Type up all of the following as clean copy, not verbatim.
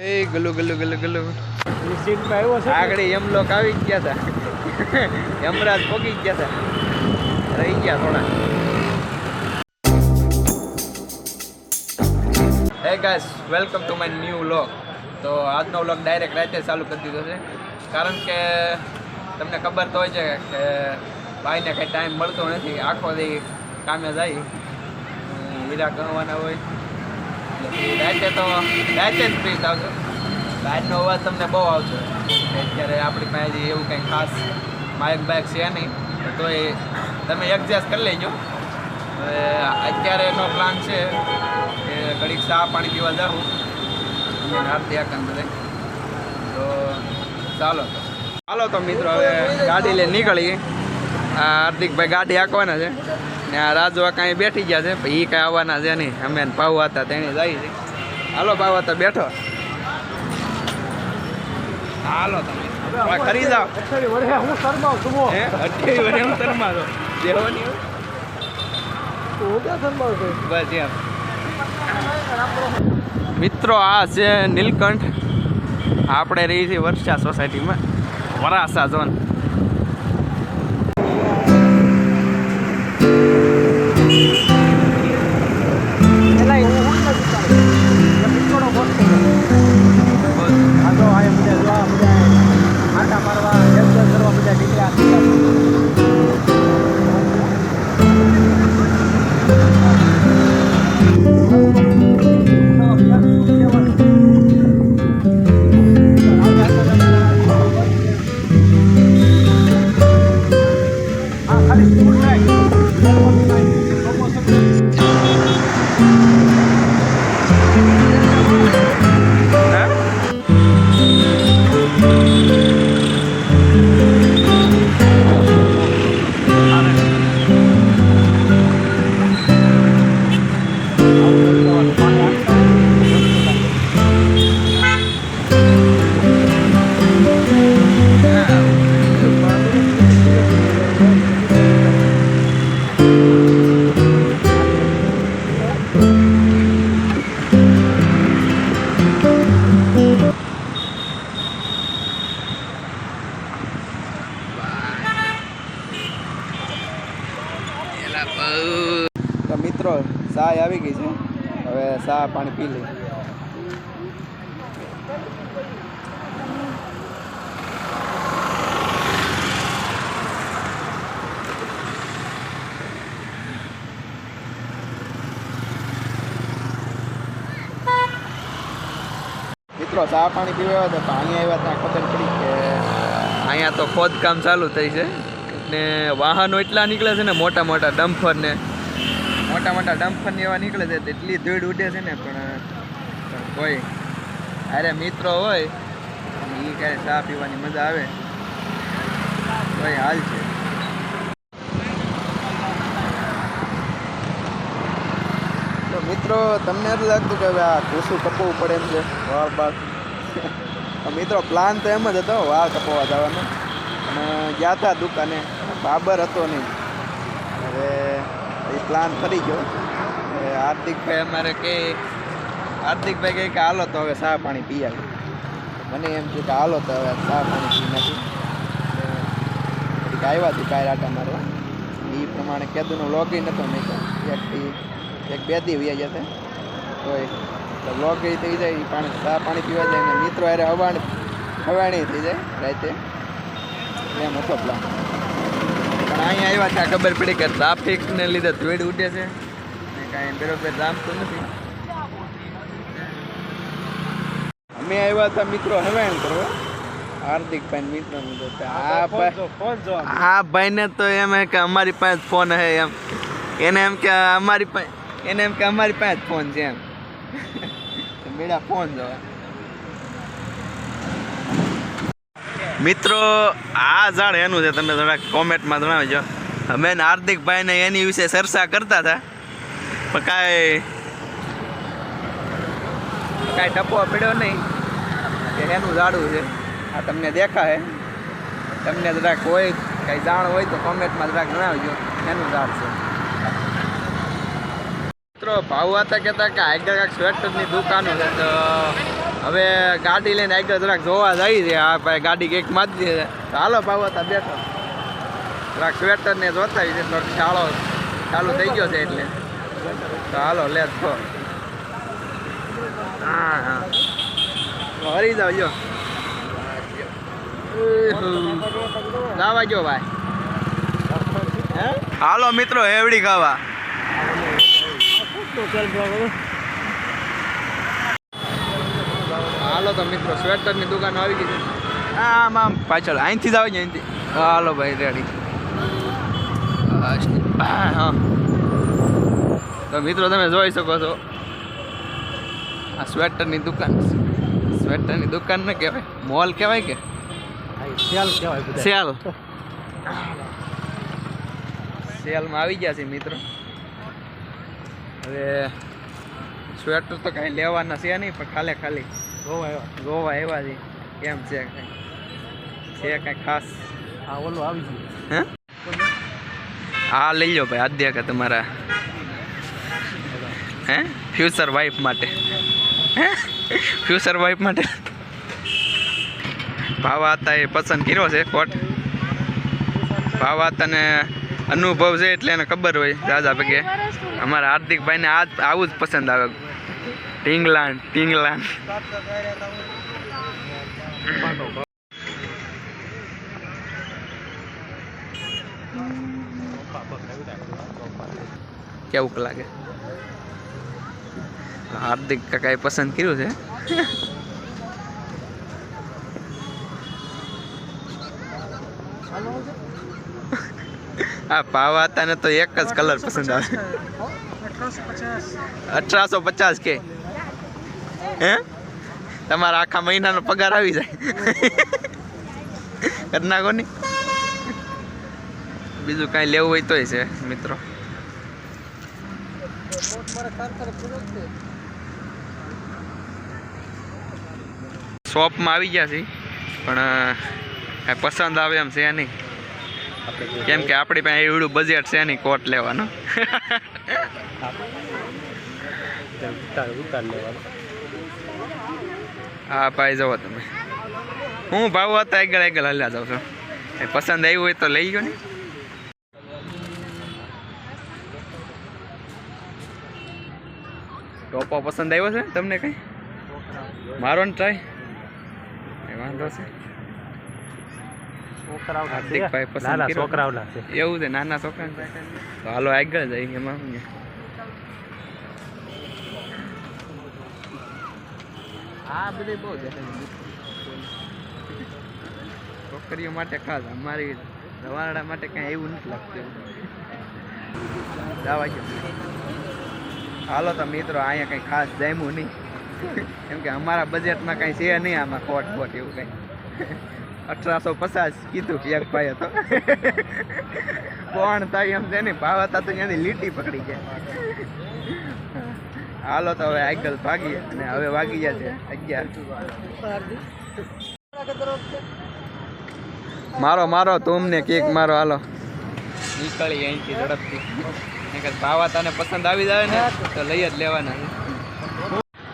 એ ગલુ ગલુ ગલુ ગલુ સીટમાં આવ્યો છે આગળ યમલોક આવી ગયા હતા. યમરાજ પોગી ગયા હતા, રહી ગયા થોડા. હે guys, welcome to my new vlog. તો આજનો વ્લોગ ડાયરેક્ટ રાતે ચાલુ કરી દીધો છે, કારણ કે તમને ખબર તો હોય છે કે ભાઈને કંઈ ટાઈમ મળતો નથી. આખો દી કામે જાય, હીરા ગણવાના હોય. રાતે જ ફ્રી આવજો. બહારનો અવાજ તમને બહુ આવશે. અત્યારે આપણી પાસે એવું કંઈ ખાસ માઇક બાઇક છે નહીં, તો એ તમે એડજસ્ટ કરી લેજો. હવે અત્યારે એનો પ્લાન છે કે ઘડીક ચા પાણી પીવા જાઉં અને આરતી આકાન બધે. તો ચાલો તો મિત્રો, હવે ગાડી લઈને નીકળી. આ હાર્દિકભાઈ ગાડી હાંકવાના છે ને આ રાજવા કાંઈ બેઠી ગયા છે, એ કાંઈ આવવાના છે નહીં. અમે ભાવ હતા તેને જાય છે. હાલો ભાવ હતા બેઠો, હાલો તમે ખરી જાઓ. હું શરમાવ છું 28 વર્ષે હું શરમાતો દેવાની બસ એમ. મિત્રો, આ છે નીલકંઠ. આપણે રહી છીએ વર્ષા સોસાયટીમાં, વરાસા ઝોન. તો મિત્રો, ચા આવી ગઈ છે. હવે ચા પાણી પી લઈ. મિત્રો, ચા પાણી પીવા આવ્યા હતા, અહીંયા આવ્યા ત્યાં ખબર પડી કે અહીંયા તો ખોદકામ ચાલુ થઈ છે ને વાહનો એટલા નીકળે છે ને, મોટા મોટા ડમ્ફર એવા નીકળે છે. એટલી ધૂળ ઉડે છે ને, પણ કોઈ અરે મિત્રો હોય એ કાંઈ ચા પીવાની મજા આવે કોઈ હાલ છે. તો મિત્રો, તમને એટલું લાગતું કે હવે આ ઘૂસું કપવું પડે એમ છે વાળ બાળ. મિત્રો, પ્લાન તો એમ જ હતો વાળ કપવા જવાનો, અને ગયા હતા દુકાને, બાબર હતો નહીં. હવે એ પ્લાન ફરી ગયો. હાર્દિકભાઈ અમારે હાર્દિકભાઈ કહે કે હાલો તો હવે ચા પાણી પી આવી. મને એમ છે કે હાલો તો હવે ચા પાણી પી નાખી. આવ્યા હતી કાંઈ આટા મારવા, એ પ્રમાણે કેદુનો વ્લોગ નહોતો મેં એક બે દી વ્યા જશે તો વ્લોગ થઈ જાય, પાણી ચા પાણી પીવા જાય ને મિત્રો અરે હવાણી થઈ જાય રાતે. એમ હતો પ્લાન, પણ અહીંયા આવ્યા ત્યાં ખબર પડી કે ટ્રાફિકને લીધે ધૂળ ઉડે છે ને કાંઈ બરોબર જામતું નથી. અમે આવ્યા હતા મિત્રો હવાણ કરવા હાર્દિકભાઈ મિત્રનું. આ ભાઈને તો એમ કે અમારી પાસે ફોન હે એમ, એને એમ કે અમારી પાસે ફોન છે એમ. મેળા ફોન જોવા. મિત્રો, આ ઝાડ એનું છે, તમે થોડાક કોમેન્ટમાં જણાવજો. અમે હાર્દિકભાઈને એની વિશે ચર્ચા કરતા હતા, પણ કાંઈ ટપો પડ્યો નહીં કે એનું ઝાડું છે. આ તમને દેખાય, તમને જરાક હોય કાંઈ જાણ હોય તો કોમેન્ટમાં જરાક જણાવજો, એનું ઝાડ છે. મિત્રો, ભાવ હતા કહેતા કે આગળ કાંઈક સ્વેટરની દુકાનો છે, તો હવે ગાડી લઈને આગળ જરાક જોવા જઈ છે. આ ભાઈ ગાડી કંઈક મારી દે તો હાલો પાવતા બેઠો જરાક સ્વેટર ને જોતા છે તો શાળો ચાલુ થઈ ગયો છે એટલે તો હાલો લેટ્સ ગો. હા હા હરી જાવ જો લાવા ગયો ભાઈ. હાલો મિત્રો હેવડી ખાવા. હાલો તો મિત્રો સ્વેટરની દુકાન આવી ગઈ છે. આમ આમ પાછળ અહીંથી જ આવે છે અહીંથી. હાલો ભાઈ રેડી. હા તો મિત્રો તમે જોઈ શકો છો આ સ્વેટરની દુકાન. સ્વેટરની દુકાન ને કહેવાય મોલ કહેવાય કે સેલ કહેવાય. સેલ સેલમાં આવી ગયા છે મિત્રો. હવે સ્વેટર તો કાંઈ લેવાના છે નહીં પણ ખાલી ગોવા આવ્યા છે. કેમ છે કાંઈ ખાસ? હા ઓલું આવી ગયું. હે હા લઈ લો ભાઈ આદ્ય કે તમારા હે ફ્યુચર વાઇફ માટે. હે ફ્યુચર વાઇફ માટે ભાવા હતા એ પસંદ કર્યો છે કોટ. ભાવા તને અનુભવ છે એટલે એને ખબર હોય દાદા ભેગે અમારા હાર્દિકભાઈને આવું જ પસંદ આવે. ટીંગલાન ટીંગલાન. કેવું લાગે? હાર્દિક કાકાએ પસંદ કર્યું છે. હા પાવા હતા ને તો એક જ કલર પસંદ આવે. 1850 કે હે તમારા આખા મહિનાનો પગાર આવી જાય. કરી નાખો ને. બીજું કાંઈ લેવું હોય તોય છે મિત્રો. શોપમાં આવી ગયા છે પણ કાંઈ પસંદ આવે એમ છે નહીં. કેમ કે આપણી પાસે એવડું બજેટ છે નહીં કોટ લેવાનો. હા ભાઈ જવો તમે. હું ભાવ હતા આગળ હલ્યા જાઉં છું. પસંદ આવ્યું હોય તો લઈ ગયો ને. ટોપો પસંદ આવ્યો છે તમને કઈ? મારો ને ટ્રાય વાંધો છે. હાર્દિકભાઈ પસંદ છોકરાઓના છે એવું છે નાના છોકરા. તો હાલો આગળ જઈએ એમાં. આ બધી બહુ છોકરીઓ માટે ખાસ. અમારી રવાડા માટે કાંઈ એવું નથી લાગતું. જવા ગયો. હાલો તો મિત્રો અહીંયા કંઈ ખાસ જામ્યું નહીં કેમ કે અમારા બજેટમાં કાંઈ છે નહીં આમાં કોટ બોટ એવું કંઈ. 1850 કીધું એક ભાઈ હતો. કોણ થાય એમ છે ને ભાવ હતા તો ત્યાંથી લીટી પકડી જાય. હાલો તો હવે આગળ ભાગીએ અને હવે વાગી ગયા છે 11. મારો તુમને કેક મારો. હાલો નીકળી અહીંથી ઝડપથી. ભાવા તને પસંદ આવી જાય ને તો લઈ જ લેવાના છે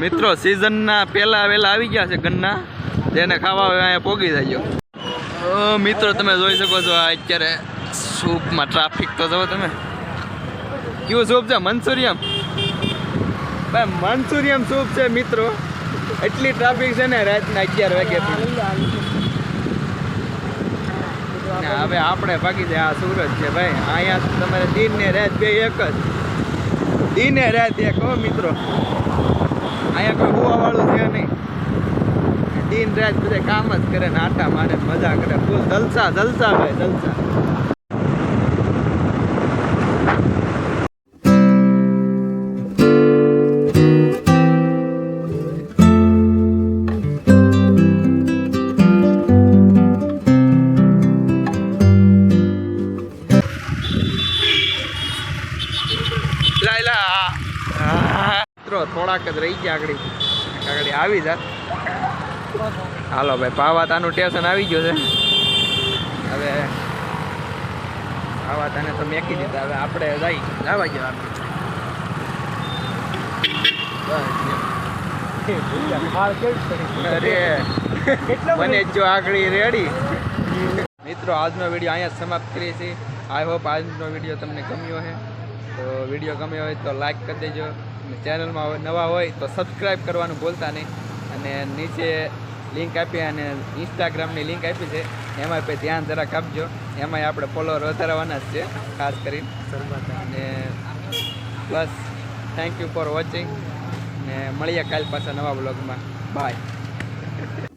મિત્રો. સિઝનના પહેલા વહેલા આવી ગયા છે ગન્ના. જેને ખાવા હોય અહીંયા પોગી જાય. મિત્રો તમે જોઈ શકો છો આ અત્યારે સૂપમાં ટ્રાફિક તો જુઓ તમે. કયું સૂપ છે? મંચુરિયમ. ભાઈ મંચુરિયમ સૂપ છે મિત્રો. એટલી ટ્રાફિક છે ને રાતના 11 વાગ્યાથી. હવે આપણે ભાગી જાય. આ સુરત છે ભાઈ. અહીંયા તમારે દિન ને રાત બે એક જ. દિને રાત એક હો મિત્રો. અહીંયા કોઈ હોવાવાળું છે નહીં. દિન રાત બધા કામ જ કરે ને આટા મારે મજા કરે. ફૂલ જલસા ભાઈ જલસા. થોડાક જ રહી ગયા આગળ આવી જાત. હાલો ભાઈ પાવાતાનું સ્ટેશન આવી ગયું છે. હવે પાવાતાને તો મેકી દીધા. હવે આપણે જવા ગયા. માળ કેવી પડી અરે કેટલા મને જો આગળ રેડી મિત્રો આજનો વિડીયો અહીંયા જ સમાપ્ત કરીએ છીએ આઈ હોપ આજનો વિડીયો તમને ગમ્યો છે તો વિડીયો ગમ્યો હોય તો લાઈક કરી દેજો અને ચેનલમાં નવા હોય તો સબસ્ક્રાઈબ કરવાનું ભૂલતા નહીં અને નીચે લિંક આપી અને ઇન્સ્ટાગ્રામની લિંક આપી છે એમાં પછી ધ્યાન જરાક આપજો એમાંય આપણે ફોલોવર વધારવાના જ છે ખાસ કરીને અને બસ થેન્ક યુ ફોર વોચિંગ ને મળીએ કાલ પાછા નવા બ્લોગમાં બાય